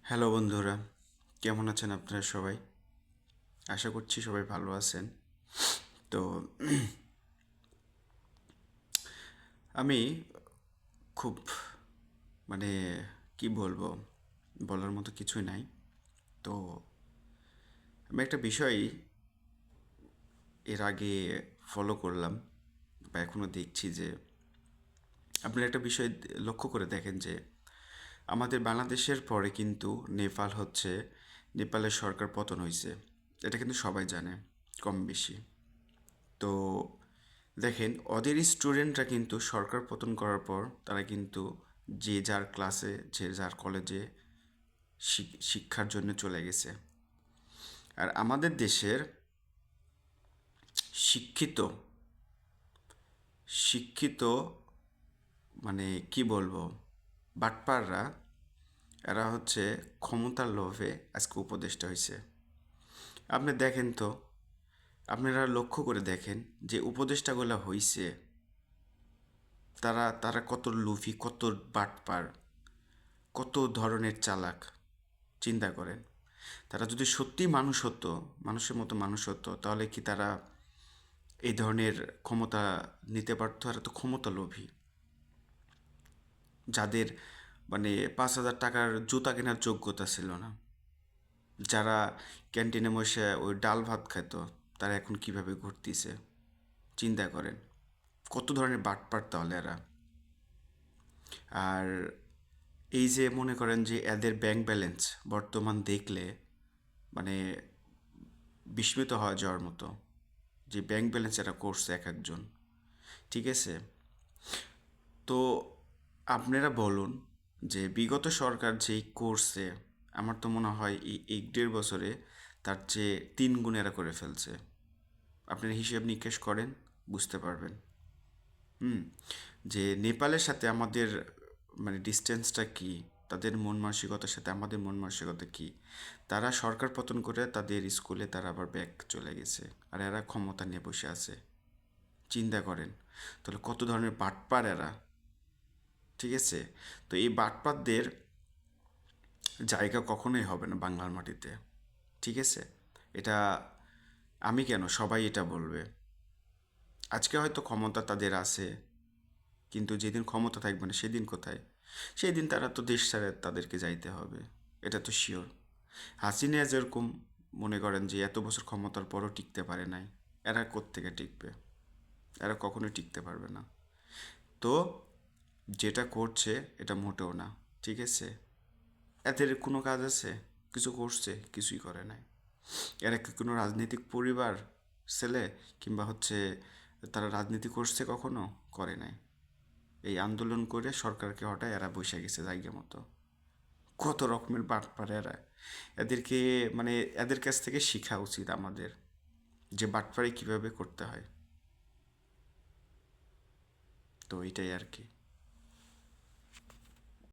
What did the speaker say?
Hello বন্ধুরা, কেমন আছেন আপনারা সবাই? আশা করছি সবাই ভালো আছেন। তো আমি খুব মানে কি বলবো, বলার মতো কিছুই নাই। তো আমি একটা বিষয় এর আগে ফলো করলাম বা এখনও দেখছি যে আপনারা একটা বিষয় লক্ষ্য করে দেখেন যে আমাদের বাংলাদেশের পরে কিন্তু নেপালের সরকার পতন হয়েছে। এটা কিন্তু সবাই জানে কম বেশি। তো দেখেন ওদের স্টুডেন্টরা কিন্তু সরকার পতন করার পর তারা কিন্তু যে যার ক্লাসে যে যার কলেজে শিক্ষার জন্য চলে গেছে। আর আমাদের দেশের শিক্ষিত শিক্ষিত মানে কি বলবো, বাটপাররা, এরা হচ্ছে ক্ষমতার লোভে আজকে উপদেষ্টা হয়েছে। আপনি দেখেন তো, আপনারা লক্ষ্য করে দেখেন যে উপদেষ্টাগুলো হইছে, তারা তারা কত লুফি, কত বাটপার, কত ধরনের চালাক, চিন্তা করেন। তারা যদি সত্যি মানুষ হতো, মানুষের মতো মানুষ হতো, তাহলে কি তারা এই ধরনের ক্ষমতা নিতে পারতো? আর তো ক্ষমতা লোভী, যাদের 5,000 টাকার জুতা কেনার যোগ্যতা ছিল না, যারা ক্যান্টিনে বসে ওই ডাল ভাত খেত, তারা এখন কিভাবে ঘুরতেছে চিন্তা করেন। কত ধরনের বাটপার তাহলে এরা। আর এই যে মনে করেন যে এদের ব্যাংক ব্যালেন্স বর্তমান দেখলে মানে বিস্মিত হওয়া যাওয়ার মতো, যে ব্যাংক ব্যালেন্স এরা করছে এক একজন, ঠিক আছে? তো আপনারা বলুন যে বিগত সরকার যেই করছে, আমার তো মনে হয় এই 1-1.5 বছরে তার চেয়ে 3 গুণ এরা করে ফেলছে। আপনারা হিসেব নিকেশ করেন, বুঝতে পারবেন। হুম। যে নেপালের সাথে আমাদের ডিস্টেন্সটা কি, তাদের মন মানসিকতার সাথে আমাদের মন মানসিকতা কি। তারা সরকার পতন করে তাদের স্কুলে তারা আবার ব্যাক চলে গেছে, আর এরা ক্ষমতা নিয়ে বসে আছে। চিন্তা করেন তাহলে কত ধরনের বাটপার এরা, ঠিক আছে? তো এই বাটপারদের জায়গা কখনোই হবে না বাংলার মাটিতে, ঠিক আছে? এটা আমি কেন, সবাই এটা বলবে। আজকে হয়তো ক্ষমতা তাদের আছে, কিন্তু যেদিন ক্ষমতা থাকবে না সেদিন কোথায়? সেই দিন তারা তো দেশ ছেড়ে তাদেরকে যাইতে হবে, এটা তো শিওর। হাসিনা যেরকম মনে করেন যে এত বছর ক্ষমতার পরও টিকতে পারে নাই, এরা কোত্থেকে টিকবে? এরা কখনোই টিকতে পারবে না। তো যেটা করছে এটা মোটেও না, ঠিক আছে? এদের কোনো কাজ আছে? কিছু করছে? কিছুই করে নাই। এরা কি কোনো রাজনৈতিক পরিবার ছেলে, কিংবা তারা রাজনীতি করছে কখনো? করে নাই। এই আন্দোলন করে সরকারকে হটায় এরা বসে গেছে জায়গা মতো। কত রকমের বাটপার এরা। এদেরকে মানে এদের কাছ থেকে শেখা উচিত আমাদের, যে বাটপারি কীভাবে করতে হয়। তো এটাই আর কি।